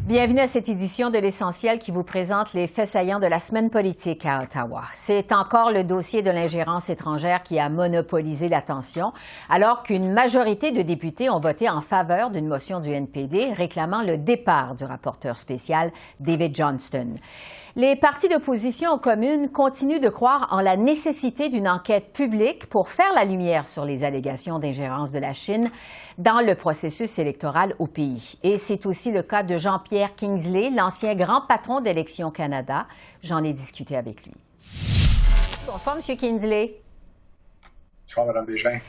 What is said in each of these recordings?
Bienvenue à cette édition de l'Essentiel qui vous présente les faits saillants de la semaine politique à Ottawa. C'est encore le dossier de l'ingérence étrangère qui a monopolisé l'attention, alors qu'une majorité de députés ont voté en faveur d'une motion du NPD réclamant le départ du rapporteur spécial David Johnston. Les partis d'opposition aux communes continuent de croire en la nécessité d'une enquête publique pour faire la lumière sur les allégations d'ingérence de la Chine dans le processus électoral au pays. Et c'est aussi le cas de Jean-Pierre Kingsley, l'ancien grand patron d'Élections Canada. J'en ai discuté avec lui. Bonsoir, M. Kingsley. Bonsoir, Mme Bégin.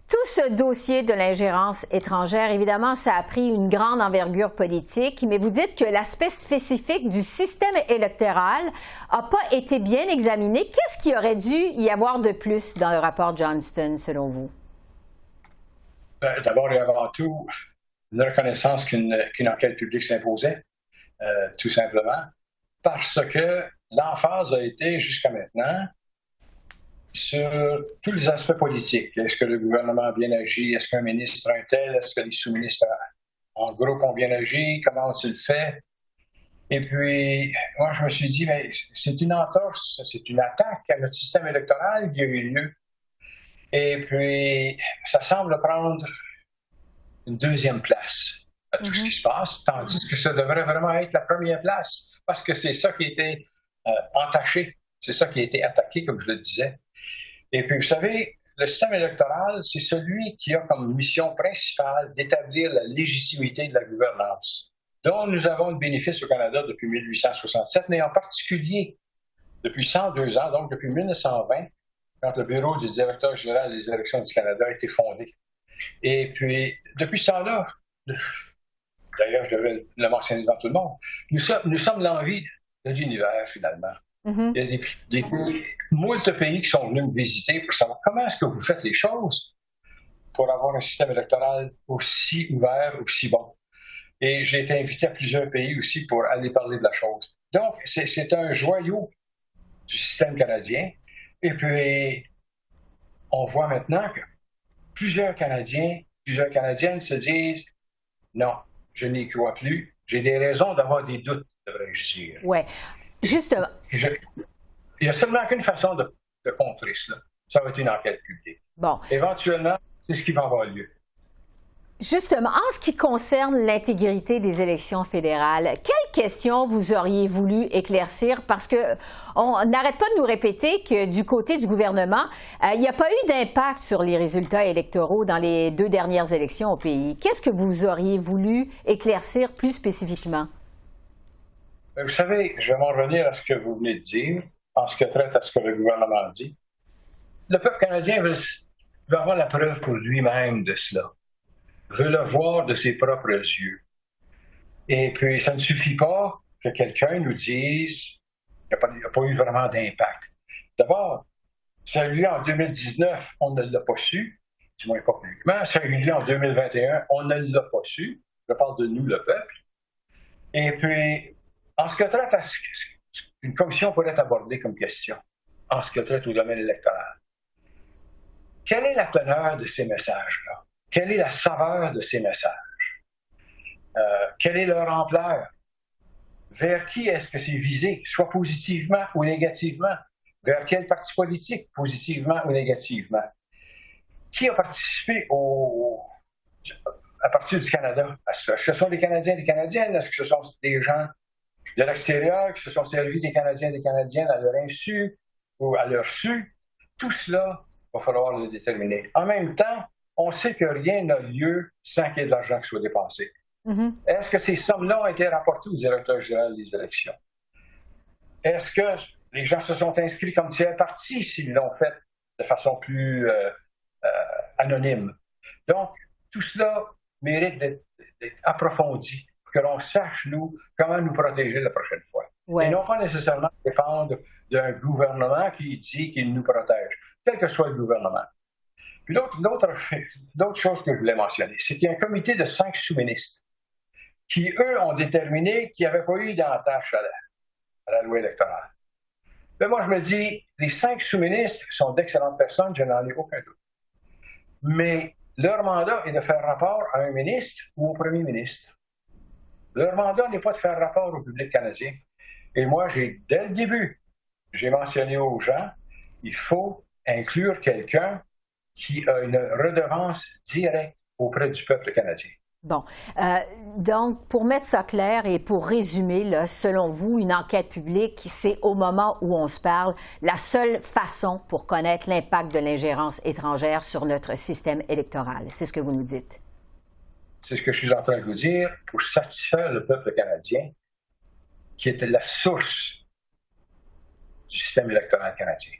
Tout ce dossier de l'ingérence étrangère, évidemment, ça a pris une grande envergure politique, mais vous dites que l'aspect spécifique du système électoral n'a pas été bien examiné. Qu'est-ce qu'il aurait dû y avoir de plus dans le rapport Johnston, selon vous? D'abord et avant tout, une reconnaissance qu'une enquête publique s'imposait, tout simplement, parce que l'emphase a été jusqu'à maintenant sur tous les aspects politiques. Est-ce que le gouvernement a bien agi? Est-ce qu'un ministre a un tel? Est-ce que les sous-ministres, en groupe, ont bien agi? Comment ont-ils fait? Et puis, moi, je me suis dit, mais c'est une entorse, c'est une attaque à notre système électoral qui a eu lieu. Et puis, ça semble prendre une deuxième place à tout ce qui se passe, tandis que ça devrait vraiment être la première place, parce que c'est ça qui a été entaché, c'est ça qui a été attaqué, comme je le disais. Et puis, vous savez, le système électoral, c'est celui qui a comme mission principale d'établir la légitimité de la gouvernance, dont nous avons le bénéfice au Canada depuis 1867, mais en particulier depuis 102 ans, donc depuis 1920, quand le bureau du directeur général des élections du Canada a été fondé. Et puis, depuis ce temps-là, d'ailleurs, je devrais le mentionner devant tout le monde, nous sommes l'envie de l'univers, finalement. Il y a des moult pays qui sont venus me visiter pour savoir comment est-ce que vous faites les choses pour avoir un système électoral aussi ouvert, aussi bon. Et j'ai été invité à plusieurs pays aussi pour aller parler de la chose. Donc, c'est un joyau du système canadien. Et puis, on voit maintenant que plusieurs Canadiens, plusieurs Canadiennes se disent « Non, je n'y crois plus. J'ai des raisons d'avoir des doutes, devrais-je dire. » Oui, justement. Il n'y a seulement qu'une façon de contrer cela. Ça va être une enquête publique. Bon. Éventuellement, c'est ce qui va avoir lieu. Justement, en ce qui concerne l'intégrité des élections fédérales, quelles questions vous auriez voulu éclaircir? Parce qu'on n'arrête pas de nous répéter que du côté du gouvernement, il n'y a pas eu d'impact sur les résultats électoraux dans les 2 dernières élections au pays. Qu'est-ce que vous auriez voulu éclaircir plus spécifiquement? Vous savez, je vais m'en revenir à ce que vous venez de dire, en ce qui traite à ce que le gouvernement dit. Le peuple canadien veut avoir la preuve pour lui-même de cela. Veut le voir de ses propres yeux. Et puis, ça ne suffit pas que quelqu'un nous dise qu'il n'y a pas eu vraiment d'impact. D'abord, celui en 2019, on ne l'a pas su, du moins pas publiquement. Celui en 2021, on ne l'a pas su. Je parle de nous, le peuple. Et puis, en ce que traite à ce qu'une commission pourrait aborder comme question, en ce que traite au domaine électoral, quelle est la teneur de ces messages-là? Quelle est la saveur de ces messages? Quelle est leur ampleur? Vers qui est-ce que c'est visé, soit positivement ou négativement? Vers quel parti politique, positivement ou négativement? Qui a participé à partir du Canada? Est-ce que ce sont des Canadiens et des Canadiennes? Est-ce que ce sont des gens de l'extérieur qui se sont servis des Canadiens et des Canadiennes à leur insu ou à leur su? Tout cela, il va falloir le déterminer. En même temps, on sait que rien n'a lieu sans qu'il y ait de l'argent qui soit dépensé. Est-ce que ces sommes-là ont été rapportées au directeur général des élections? Est-ce que les gens se sont inscrits comme tiers partis s'ils l'ont fait de façon plus anonyme? Donc, tout cela mérite d'être approfondi pour que l'on sache, nous, comment nous protéger la prochaine fois. Ouais. Et non pas nécessairement dépendre d'un gouvernement qui dit qu'il nous protège, quel que soit le gouvernement. Puis l'autre chose que je voulais mentionner, c'est qu'il y a un comité de 5 sous-ministres qui, eux, ont déterminé qu'il n'y avait pas eu d'entache à la loi électorale. Mais moi, je me dis, les 5 sous-ministres sont d'excellentes personnes, je n'en ai aucun doute. Mais leur mandat est de faire rapport à un ministre ou au premier ministre. Leur mandat n'est pas de faire rapport au public canadien. Et moi, dès le début, j'ai mentionné aux gens, il faut inclure quelqu'un qui a une redevance directe auprès du peuple canadien. Bon. Donc, pour mettre ça clair et pour résumer, là, selon vous, une enquête publique, c'est au moment où on se parle la seule façon pour connaître l'impact de l'ingérence étrangère sur notre système électoral. C'est ce que vous nous dites. C'est ce que je suis en train de vous dire pour satisfaire le peuple canadien, qui était la source du système électoral canadien.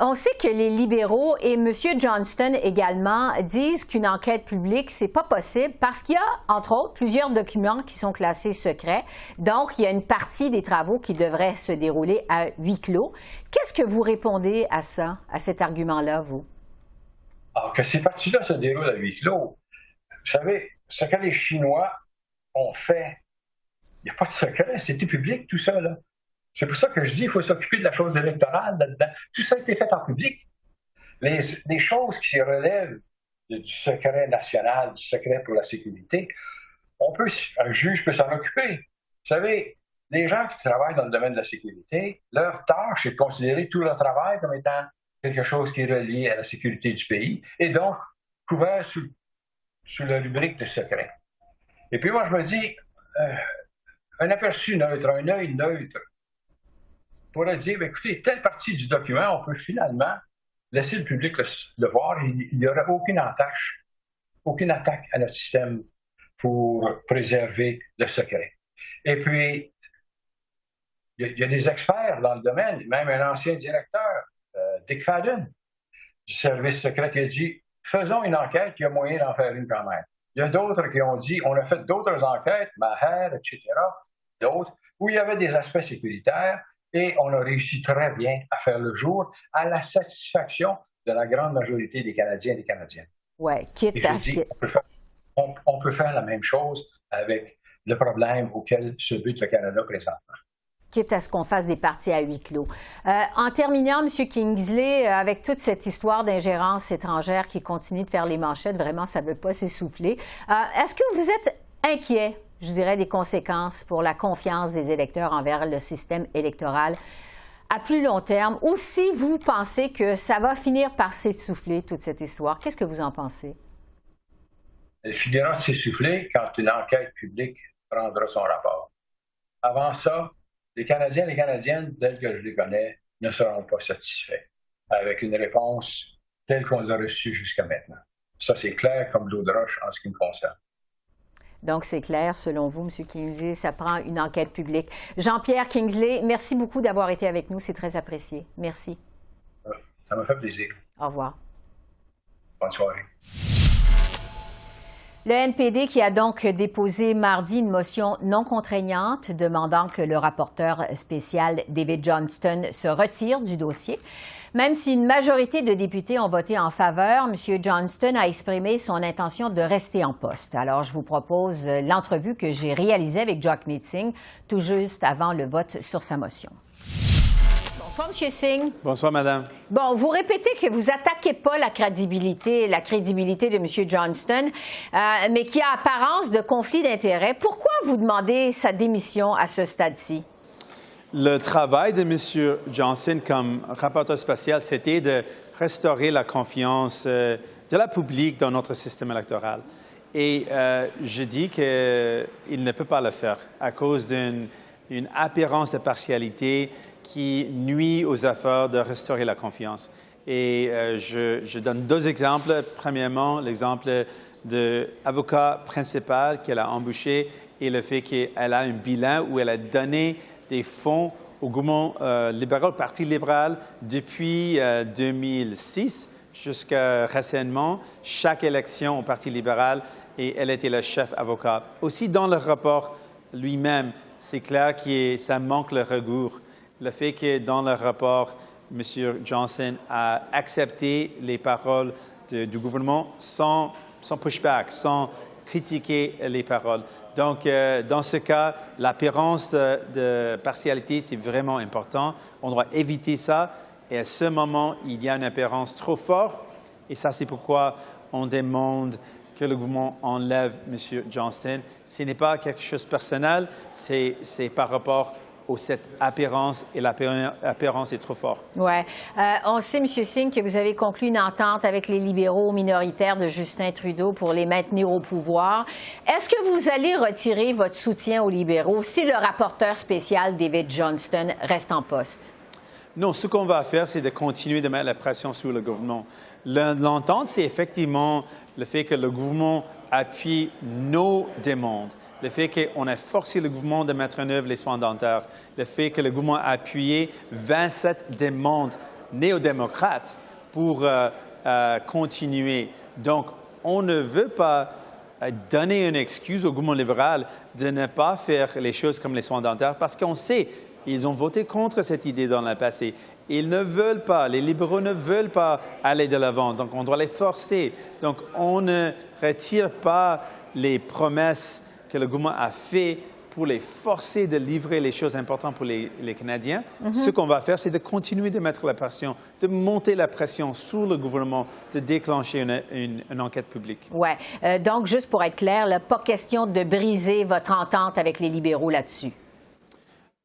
On sait que les libéraux et M. Johnston également disent qu'une enquête publique, c'est pas possible parce qu'il y a, entre autres, plusieurs documents qui sont classés secrets. Donc, il y a une partie des travaux qui devraient se dérouler à huis clos. Qu'est-ce que vous répondez à ça, à cet argument-là, vous? Alors, que ces parties-là se déroulent à huis clos, vous savez, ce que les Chinois ont fait, il n'y a pas de secret, c'était public tout ça, là. C'est pour ça que je dis qu'il faut s'occuper de la chose électorale là-dedans. Tout ça a été fait en public. Les choses qui relèvent du secret national, du secret pour la sécurité, un juge peut s'en occuper. Vous savez, les gens qui travaillent dans le domaine de la sécurité, leur tâche est de considérer tout leur travail comme étant quelque chose qui est relié à la sécurité du pays et donc couvert sous la rubrique de secret. Et puis moi, je me dis, un aperçu neutre, un œil neutre, pourrait dire, écoutez, telle partie du document, on peut finalement laisser le public le voir. Il n'y aura aucune attaque à notre système pour préserver le secret. Et puis, il y a des experts dans le domaine, même un ancien directeur, Dick Fadden, du service secret, qui a dit, faisons une enquête, il y a moyen d'en faire une quand même. Il y a d'autres qui ont dit, on a fait d'autres enquêtes, Maher, etc., d'autres, où il y avait des aspects sécuritaires, et on a réussi très bien à faire le jour à la satisfaction de la grande majorité des Canadiens et des Canadiennes. Oui, quitte à ce on peut faire la même chose avec le problème auquel se bute le Canada présentement. Quitte à ce qu'on fasse des parties à huis clos. En terminant, M. Kingsley, avec toute cette histoire d'ingérence étrangère qui continue de faire les manchettes, vraiment, ça ne veut pas s'essouffler. Est-ce que vous êtes inquiet, je dirais, des conséquences pour la confiance des électeurs envers le système électoral à plus long terme, ou si vous pensez que ça va finir par s'essouffler, toute cette histoire? Qu'est-ce que vous en pensez? Elle finira de s'essouffler quand une enquête publique prendra son rapport. Avant ça, les Canadiens et les Canadiennes, tels que je les connais, ne seront pas satisfaits avec une réponse telle qu'on l'a reçue jusqu'à maintenant. Ça, c'est clair comme l'eau de roche en ce qui me concerne. Donc, c'est clair, selon vous, M. Kingsley, ça prend une enquête publique. Jean-Pierre Kingsley, merci beaucoup d'avoir été avec nous. C'est très apprécié. Merci. Ça m'a fait plaisir. Au revoir. Bonne soirée. Le NPD qui a donc déposé mardi une motion non contraignante demandant que le rapporteur spécial David Johnston se retire du dossier. Même si une majorité de députés ont voté en faveur, M. Johnston a exprimé son intention de rester en poste. Alors, je vous propose l'entrevue que j'ai réalisée avec Jagmeet Singh tout juste avant le vote sur sa motion. Bonsoir, M. Singh. Bonsoir, Madame. Bon, vous répétez que vous n'attaquez pas la crédibilité de M. Johnston, mais qu'il y a apparence de conflit d'intérêts. Pourquoi vous demandez sa démission à ce stade-ci? Le travail de M. Johnston comme rapporteur spécial, c'était de restaurer la confiance de la public dans notre système électoral. Et je dis qu'il ne peut pas le faire à cause d'une apparence de partialité qui nuit aux efforts de restaurer la confiance. Et je donne deux exemples. Premièrement, l'exemple de l'avocat principal qu'elle a embauché et le fait qu'elle a un bilan où elle a donné des fonds au gouvernement libéral, au Parti libéral, depuis 2006 jusqu'à récemment, chaque élection au Parti libéral, et elle était le chef avocat. Aussi, dans le rapport lui-même, c'est clair que ça manque le rigueur. Le fait que dans le rapport, M. Johnston a accepté les paroles du gouvernement sans pushback, sans critiquer les paroles. Donc, dans ce cas, l'apparence de partialité, c'est vraiment important. On doit éviter ça. Et à ce moment, il y a une apparence trop forte. Et ça, c'est pourquoi on demande que le gouvernement enlève M. Johnston. Ce n'est pas quelque chose de personnel, c'est par rapport à cette apparence, et l'apparence est trop forte. Oui. On sait, M. Singh, que vous avez conclu une entente avec les libéraux minoritaires de Justin Trudeau pour les maintenir au pouvoir. Est-ce que vous allez retirer votre soutien aux libéraux si le rapporteur spécial David Johnston reste en poste? Non, ce qu'on va faire, c'est de continuer de mettre la pression sur le gouvernement. L'entente, c'est effectivement le fait que le gouvernement appuie nos demandes, le fait qu'on a forcé le gouvernement de mettre en œuvre les soins dentaires, le fait que le gouvernement a appuyé 27 demandes néo-démocrates pour continuer. Donc, on ne veut pas donner une excuse au gouvernement libéral de ne pas faire les choses comme les soins dentaires parce qu'on sait ils ont voté contre cette idée dans le passé. Ils ne veulent pas, les libéraux ne veulent pas aller de l'avant, donc on doit les forcer. Donc on ne retire pas les promesses que le gouvernement a faites pour les forcer de livrer les choses importantes pour les Canadiens. Ce qu'on va faire, c'est de continuer de mettre la pression, de monter la pression sur le gouvernement, de déclencher une enquête publique. Oui. Donc, juste pour être clair, là, pas question de briser votre entente avec les libéraux là-dessus.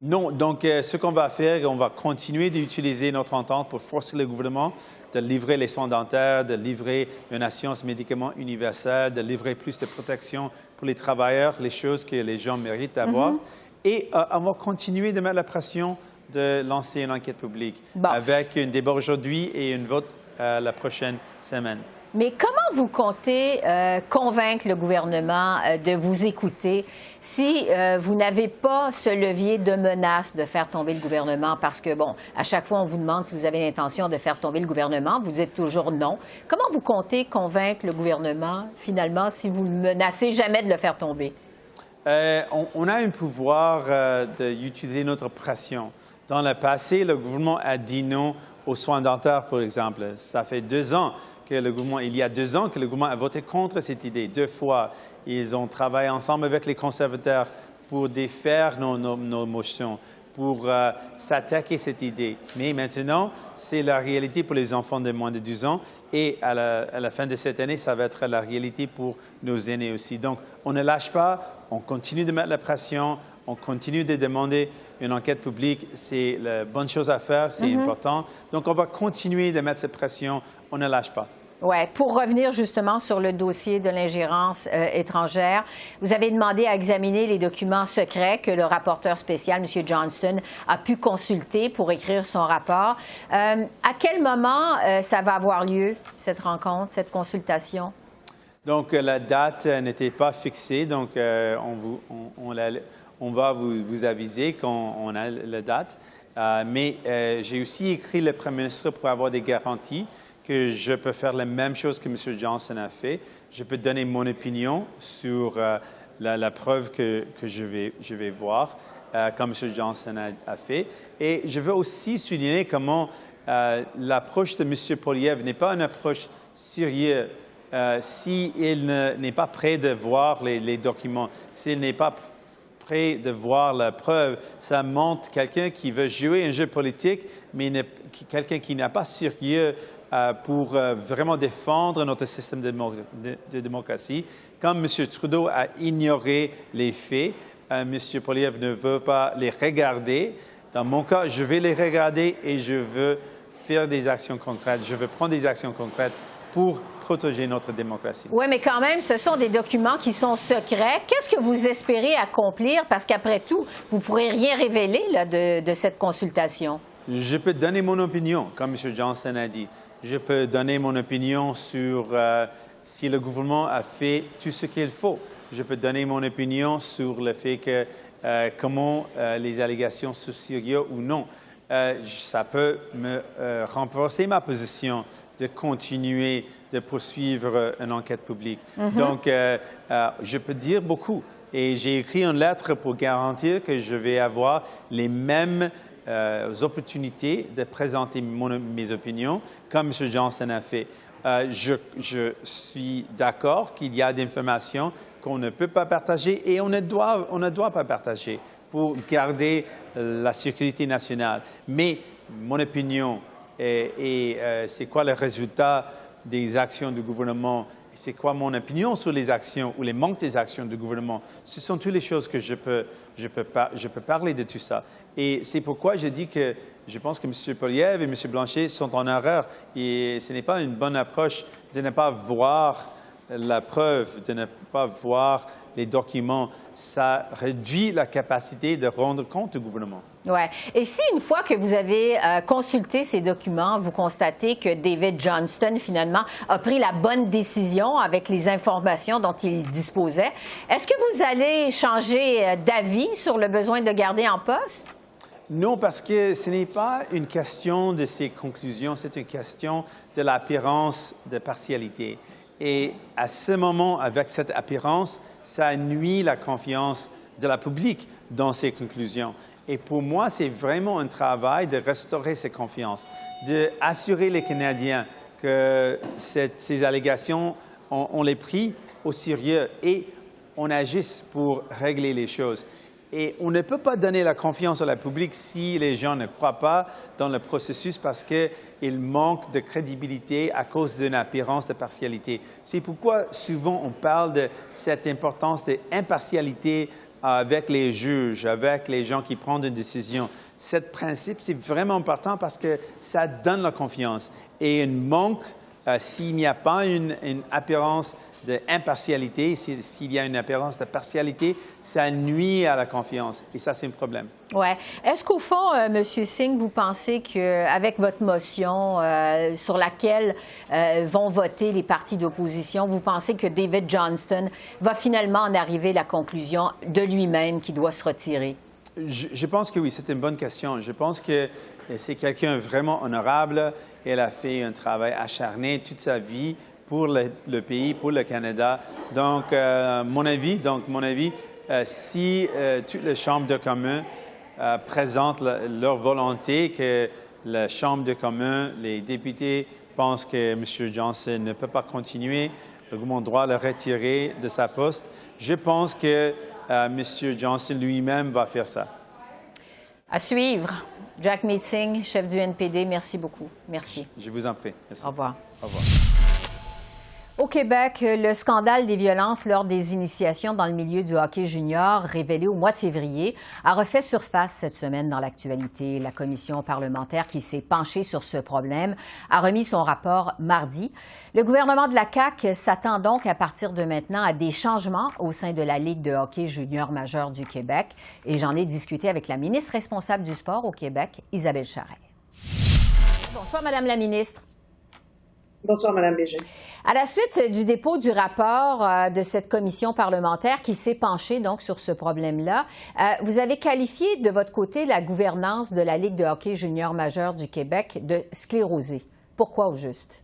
Non, donc ce qu'on va faire, on va continuer d'utiliser notre entente pour forcer le gouvernement de livrer les soins dentaires, de livrer une assurance médicaments universelle, de livrer plus de protection pour les travailleurs, les choses que les gens méritent d'avoir. Et on va continuer de mettre la pression de lancer une enquête publique avec un débat aujourd'hui et un vote la prochaine semaine. Mais comment vous comptez convaincre le gouvernement de vous écouter si vous n'avez pas ce levier de menace de faire tomber le gouvernement? Parce que, bon, à chaque fois, on vous demande si vous avez l'intention de faire tomber le gouvernement. Vous dites toujours non. Comment vous comptez convaincre le gouvernement, finalement, si vous ne menacez jamais de le faire tomber? On a un pouvoir d'utiliser notre pression. Dans le passé, le gouvernement a dit non aux soins dentaires, par exemple. Ça fait 2 ans. Il y a 2 ans que le gouvernement a voté contre cette idée, 2 fois. Ils ont travaillé ensemble avec les conservateurs pour défaire nos motions, pour s'attaquer à cette idée. Mais maintenant, c'est la réalité pour les enfants de moins de 12 ans et à la fin de cette année, ça va être la réalité pour nos aînés aussi. Donc, on ne lâche pas, on continue de mettre la pression, on continue de demander une enquête publique. C'est la bonne chose à faire, c'est important. Donc, on va continuer de mettre cette pression, on ne lâche pas. Oui. Pour revenir justement sur le dossier de l'ingérence étrangère, vous avez demandé à examiner les documents secrets que le rapporteur spécial, M. Johnston, a pu consulter pour écrire son rapport. À quel moment ça va avoir lieu, cette rencontre, cette consultation? Donc, la date n'était pas fixée, donc on va vous aviser quand on a la date. Mais j'ai aussi écrit le Premier ministre pour avoir des garanties que je peux faire la même chose que M. Johnston a fait. Je peux donner mon opinion sur la preuve que je vais voir, comme M. Johnston a fait. Et je veux aussi souligner comment l'approche de M. Poilievre n'est pas une approche sérieuse. S'il n'est pas prêt de voir les documents, s'il n'est pas prêt de voir la preuve, ça montre quelqu'un qui veut jouer un jeu politique, mais quelqu'un qui n'est pas sérieux pour vraiment défendre notre système de démocratie. Comme M. Trudeau a ignoré les faits, M. Poilievre ne veut pas les regarder. Dans mon cas, je vais les regarder et je veux faire des actions concrètes. Je veux prendre des actions concrètes pour protéger notre démocratie. Oui, mais quand même, ce sont des documents qui sont secrets. Qu'est-ce que vous espérez accomplir? Parce qu'après tout, vous ne pourrez rien révéler là, de cette consultation. Je peux donner mon opinion, comme M. Johnston a dit. Je peux donner mon opinion sur si le gouvernement a fait tout ce qu'il faut. Je peux donner mon opinion sur le fait que comment les allégations sont sérieuses ou non. Ça peut me renforcer ma position de continuer de poursuivre une enquête publique. Donc, je peux dire beaucoup. Et j'ai écrit une lettre pour garantir que je vais avoir les mêmes opportunités de présenter mes opinions, comme M. Johnston a fait. Je suis d'accord qu'il y a des informations qu'on ne peut pas partager et on ne doit pas partager pour garder la sécurité nationale. Mais mon opinion et c'est quoi le résultat des actions du gouvernement c'est quoi mon opinion sur les actions ou les manques des actions du gouvernement. Ce sont toutes les choses que je peux parler de tout ça. Et c'est pourquoi je dis que je pense que M. Poilievre et M. Blanchet sont en erreur. Et ce n'est pas une bonne approche de ne pas voir la preuve, de ne pas voir les documents. Ça réduit la capacité de rendre compte du gouvernement. Oui. Et si une fois que vous avez consulté ces documents, vous constatez que David Johnston, finalement, a pris la bonne décision avec les informations dont il disposait, est-ce que vous allez changer d'avis sur le besoin de garder en poste? Non, parce que ce n'est pas une question de ses conclusions, c'est une question de l'apparence de partialité. Et à ce moment, avec cette apparence, ça nuit la confiance de la public dans ses conclusions. Et pour moi, c'est vraiment un travail de restaurer cette confiance, d'assurer les Canadiens que ces allégations, on les pris au sérieux et on agisse pour régler les choses. Et on ne peut pas donner la confiance à la public si les gens ne croient pas dans le processus parce qu'il manque de crédibilité à cause d'une apparence de partialité. C'est pourquoi souvent on parle de cette importance d'impartialité avec les juges, avec les gens qui prennent une décision. Ce principe, c'est vraiment important parce que ça donne la confiance. Et un manque, s'il n'y a pas une apparence d'impartialité, s'il y a une apparence de partialité, ça nuit à la confiance. Et ça, c'est un problème. Oui. Est-ce qu'au fond, M. Singh, vous pensez qu'avec votre motion sur laquelle vont voter les partis d'opposition, vous pensez que David Johnston va finalement en arriver à la conclusion de lui-même qu'il doit se retirer? Je pense que oui, c'est une bonne question. Je pense que c'est quelqu'un vraiment honorable. Elle a fait un travail acharné toute sa vie pour le pays, pour le Canada. Donc, mon avis, si toutes les chambres de communes présentent leur volonté, que la Chambre de communes, les députés pensent que M. Johnston ne peut pas continuer, le gouvernement doit le retirer de sa poste, je pense que M. Johnston lui-même va faire ça. À suivre. Jagmeet Singh, chef du NPD, merci beaucoup. Merci. Je vous en prie. Merci. Au revoir. Au revoir. Au Québec, le scandale des violences lors des initiations dans le milieu du hockey junior, révélé au mois de février, a refait surface cette semaine dans l'actualité. La commission parlementaire qui s'est penchée sur ce problème a remis son rapport mardi. Le gouvernement de la CAQ s'attend donc à partir de maintenant à des changements au sein de la Ligue de hockey junior majeur du Québec. Et j'en ai discuté avec la ministre responsable du sport au Québec, Isabelle Charret. Bonsoir, Madame la ministre. Bonsoir, Mme Bégin. À la suite du dépôt du rapport de cette commission parlementaire qui s'est penchée donc sur ce problème-là, vous avez qualifié de votre côté la gouvernance de la Ligue de hockey junior majeur du Québec de sclérosée. Pourquoi au juste?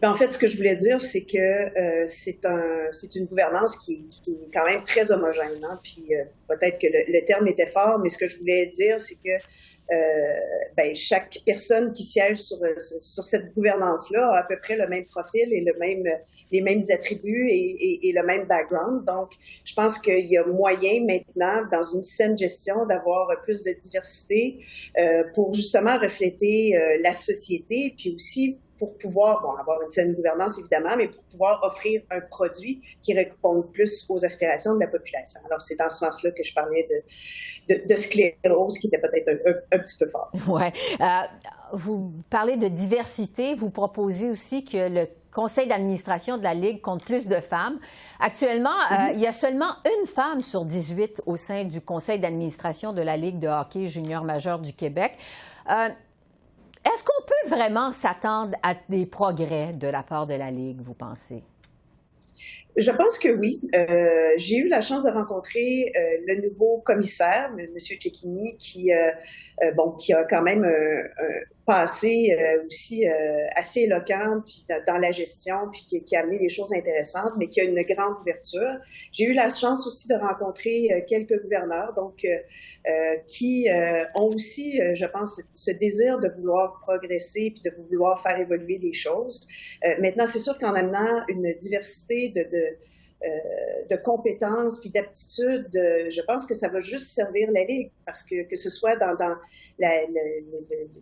Bien, en fait, ce que je voulais dire, c'est que c'est une gouvernance qui est quand même très homogène. Hein? Puis peut-être que le terme était fort, mais ce que je voulais dire, c'est que chaque personne qui siège sur cette gouvernance-là a à peu près le même profil et les mêmes attributs et le même background. Donc, je pense qu'il y a moyen maintenant, dans une saine gestion, d'avoir plus de diversité pour justement refléter la société, puis aussi pour pouvoir avoir une saine gouvernance, évidemment, mais pour pouvoir offrir un produit qui réponde plus aux aspirations de la population. Alors, c'est dans ce sens-là que je parlais de sclérose, qui était peut-être un petit peu fort. Oui. Vous parlez de diversité. Vous proposez aussi que le conseil d'administration de la Ligue compte plus de femmes. Actuellement, il y a seulement une femme sur 18 au sein du conseil d'administration de la Ligue de hockey junior majeur du Québec. Est-ce qu'on peut vraiment s'attendre à des progrès de la part de la Ligue, vous pensez? Je pense que oui. J'ai eu la chance de rencontrer le nouveau commissaire, M. Cecchini, qui a quand même un passé aussi assez éloquent puis dans la gestion, puis qui a amené des choses intéressantes, mais qui a une grande ouverture. J'ai eu la chance aussi de rencontrer quelques gouverneurs, donc qui ont aussi, je pense, ce désir de vouloir progresser puis de vouloir faire évoluer les choses. Maintenant, c'est sûr qu'en amenant une diversité de compétences puis d'aptitudes, je pense que ça va juste servir la Ligue, parce que ce soit dans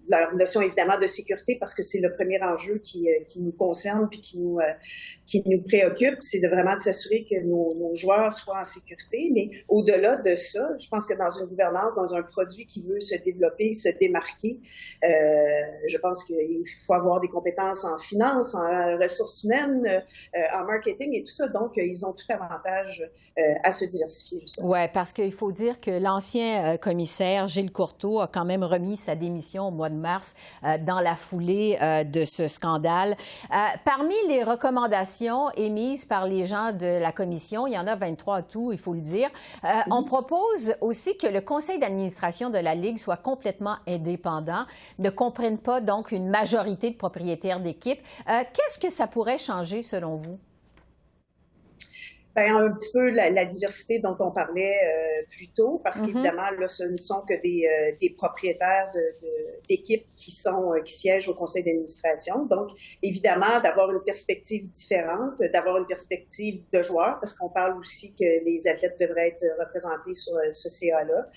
leur notion évidemment de sécurité, parce que c'est le premier enjeu qui nous concerne puis qui nous préoccupe, c'est vraiment de s'assurer que nos joueurs soient en sécurité. Mais au-delà de ça, je pense que dans une gouvernance, dans un produit qui veut se développer, se démarquer, je pense qu'il faut avoir des compétences en finance, en ressources humaines, en marketing et tout ça. Donc, ils ont tout avantage à se diversifier, justement. Oui, parce qu'il faut dire que l'ancien commissaire Gilles Courteau a quand même remis sa démission au mois de mars dans la foulée de ce scandale. Parmi les recommandations émises par les gens de la commission, il y en a 23 à tout, il faut le dire, on propose aussi que le conseil d'administration de la Ligue soit complètement indépendant, ne comprenne pas donc une majorité de propriétaires d'équipes. Qu'est-ce que ça pourrait changer selon vous? Bien, un petit peu la diversité dont on parlait plus tôt, parce qu'évidemment, là, ce ne sont que des propriétaires d'équipes qui siègent au conseil d'administration. Donc, évidemment, d'avoir une perspective différente, d'avoir une perspective de joueurs, parce qu'on parle aussi que les athlètes devraient être représentés sur ce CA-là,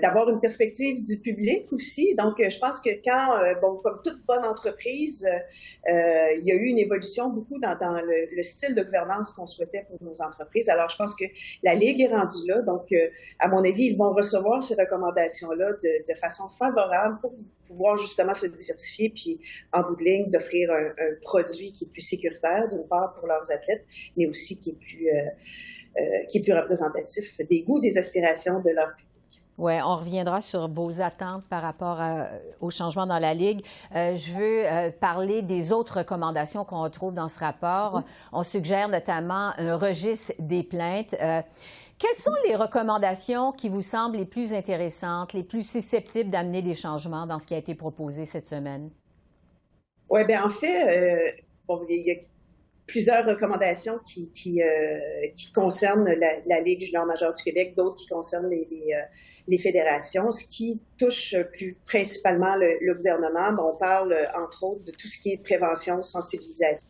d'avoir une perspective du public aussi. Donc, je pense que comme toute bonne entreprise, il y a eu une évolution beaucoup dans le style de gouvernance qu'on souhaitait pour nos entreprises. Alors, je pense que la Ligue est rendue là. Donc, à mon avis, ils vont recevoir ces recommandations-là de façon favorable pour pouvoir justement se diversifier, puis en bout de ligne, d'offrir un produit qui est plus sécuritaire, d'une part, pour leurs athlètes, mais aussi qui est plus représentatif des goûts, des aspirations de leur public. Oui, on reviendra sur vos attentes par rapport au changement dans la Ligue. Je veux parler des autres recommandations qu'on retrouve dans ce rapport. On suggère notamment un registre des plaintes. Quelles sont les recommandations qui vous semblent les plus intéressantes, les plus susceptibles d'amener des changements dans ce qui a été proposé cette semaine? Oui, bien, en fait, il y a plusieurs recommandations qui concernent la Ligue junior majeure du Québec, d'autres qui concernent les fédérations. Ce qui touche plus principalement le gouvernement, on parle entre autres de tout ce qui est prévention, sensibilisation.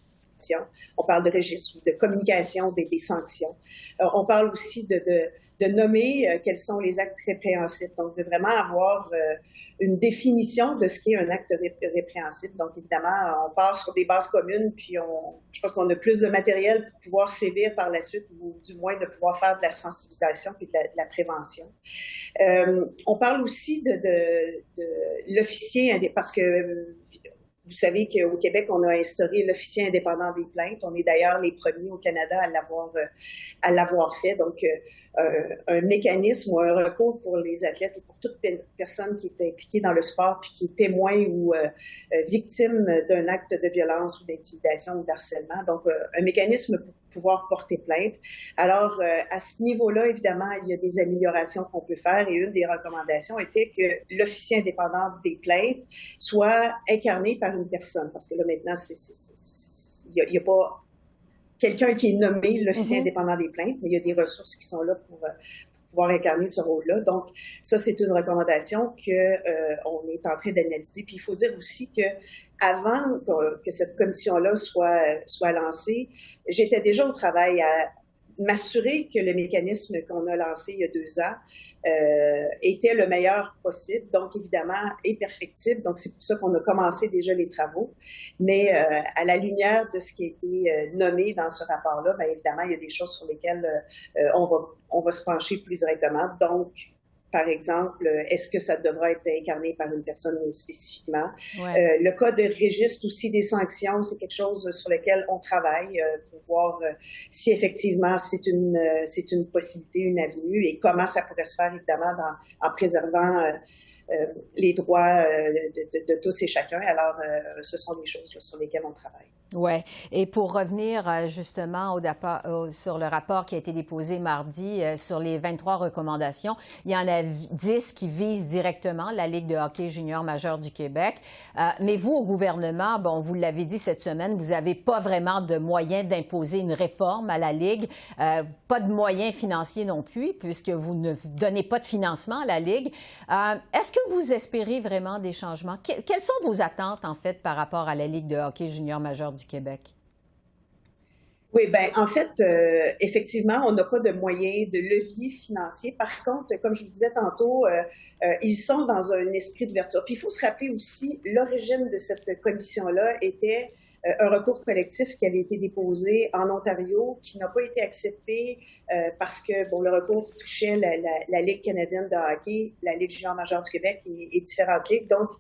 On parle de registre, de communication, des sanctions. On parle aussi de nommer quels sont les actes répréhensibles. Donc, de vraiment avoir une définition de ce qu'est un acte répréhensible. Donc, évidemment, on part sur des bases communes, puis je pense qu'on a plus de matériel pour pouvoir sévir par la suite, ou du moins de pouvoir faire de la sensibilisation puis de la prévention. On parle aussi de l'officier, parce que vous savez qu'au Québec, on a instauré l'officier indépendant des plaintes. On est d'ailleurs les premiers au Canada à l'avoir fait. Donc, un mécanisme ou un recours pour les athlètes ou pour toute personne qui est impliquée dans le sport puis qui est témoin ou victime d'un acte de violence ou d'intimidation ou d'harcèlement. Donc, un mécanisme pour pouvoir porter plainte. Alors, à ce niveau-là, évidemment, il y a des améliorations qu'on peut faire, et une des recommandations était que l'officier indépendant des plaintes soit incarné par une personne. Parce que là, maintenant, il n'y a pas quelqu'un qui est nommé l'officier indépendant des plaintes, mais il y a des ressources qui sont là pour pouvoir incarner ce rôle-là. Donc, ça, c'est une recommandation qu'on est en train d'analyser. Puis, il faut dire aussi que avant que cette commission-là soit lancée, j'étais déjà au travail à m'assurer que le mécanisme qu'on a lancé il y a 2 ans était le meilleur possible, donc évidemment est perfectible. Donc, c'est pour ça qu'on a commencé déjà les travaux. Mais à la lumière de ce qui a été nommé dans ce rapport-là, bien évidemment, il y a des choses sur lesquelles on va se pencher plus directement. Donc, par exemple, est-ce que ça devra être incarné par une personne spécifiquement? Ouais. Le cas de registre aussi des sanctions, c'est quelque chose sur lequel on travaille pour voir si effectivement c'est une possibilité, une avenue, et comment ça pourrait se faire, évidemment, en préservant les droits de tous et chacun. Alors, ce sont des choses là, sur lesquelles on travaille. Oui. Et pour revenir justement sur le rapport qui a été déposé mardi sur les 23 recommandations, il y en a 10 qui visent directement la Ligue de hockey junior majeur du Québec. Mais vous, au gouvernement, bon, vous l'avez dit cette semaine, vous n'avez pas vraiment de moyens d'imposer une réforme à la Ligue, pas de moyens financiers non plus, puisque vous ne donnez pas de financement à la Ligue. Est-ce que vous espérez vraiment des changements? Quelles sont vos attentes, en fait, par rapport à la Ligue de hockey junior majeur du Québec? Oui, ben en fait, effectivement, on n'a pas de moyens de levier financier. Par contre, comme je vous disais tantôt, ils sont dans un esprit d'ouverture. Puis il faut se rappeler aussi, l'origine de cette commission-là était un recours collectif qui avait été déposé en Ontario, qui n'a pas été accepté parce que bon, le recours touchait la Ligue canadienne de hockey, la Ligue junior majeure du Québec et différentes ligues. Donc,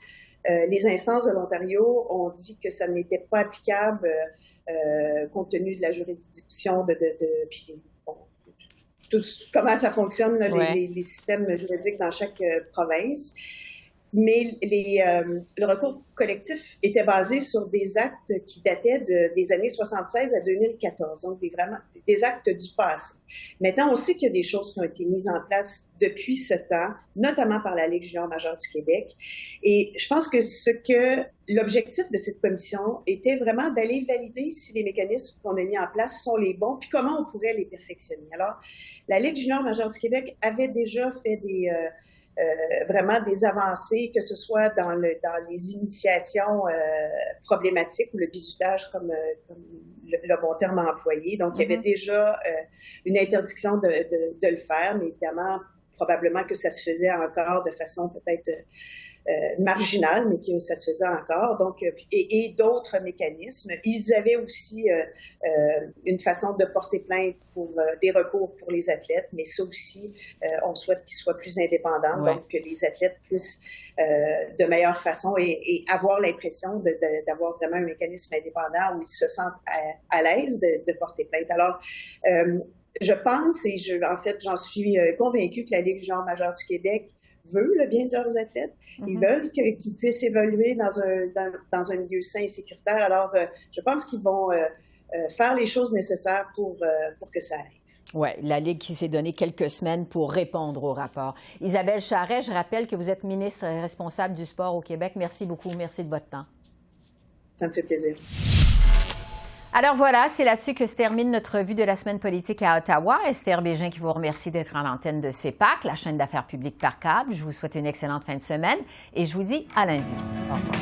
les instances de l'Ontario ont dit que ça n'était pas applicable compte tenu de la juridiction puis bon, comment ça fonctionne, là, les systèmes juridiques dans chaque province. Mais le recours collectif était basé sur des actes qui dataient des années 76 à 2014, donc des actes du passé. Maintenant, on sait qu'il y a des choses qui ont été mises en place depuis ce temps, notamment par la Ligue junior majeure du Québec. Et je pense que l'objectif de cette commission était vraiment d'aller valider si les mécanismes qu'on a mis en place sont les bons, puis comment on pourrait les perfectionner. Alors, la Ligue junior majeure du Québec avait déjà fait vraiment des avancées, que ce soit dans les initiations problématiques ou le bizutage comme le bon terme employé. Donc, il y avait déjà une interdiction de le faire, mais évidemment, probablement que ça se faisait encore de façon peut-être marginale, mais que ça se faisait encore. Donc, et d'autres mécanismes. Ils avaient aussi une façon de porter plainte pour des recours pour les athlètes, mais ça aussi, on souhaite qu'ils soient plus indépendants, donc que les athlètes puissent de meilleure façon et avoir l'impression d'avoir vraiment un mécanisme indépendant où ils se sentent à l'aise de porter plainte. Alors, je pense, et en fait, j'en suis convaincue que la Ligue junior majeure du Québec veut le bien de leurs athlètes. Ils veulent qu'ils puissent évoluer dans un milieu sain et sécuritaire. Alors, je pense qu'ils vont faire les choses nécessaires pour que ça arrive. Oui, la Ligue qui s'est donné quelques semaines pour répondre au rapport. Isabelle Charret, je rappelle que vous êtes ministre responsable du sport au Québec. Merci beaucoup. Merci de votre temps. Ça me fait plaisir. Alors voilà, c'est là-dessus que se termine notre revue de la semaine politique à Ottawa. Esther Bégin qui vous remercie d'être à l'antenne de CEPAC, la chaîne d'affaires publiques par câble. Je vous souhaite une excellente fin de semaine et je vous dis à lundi. Au revoir.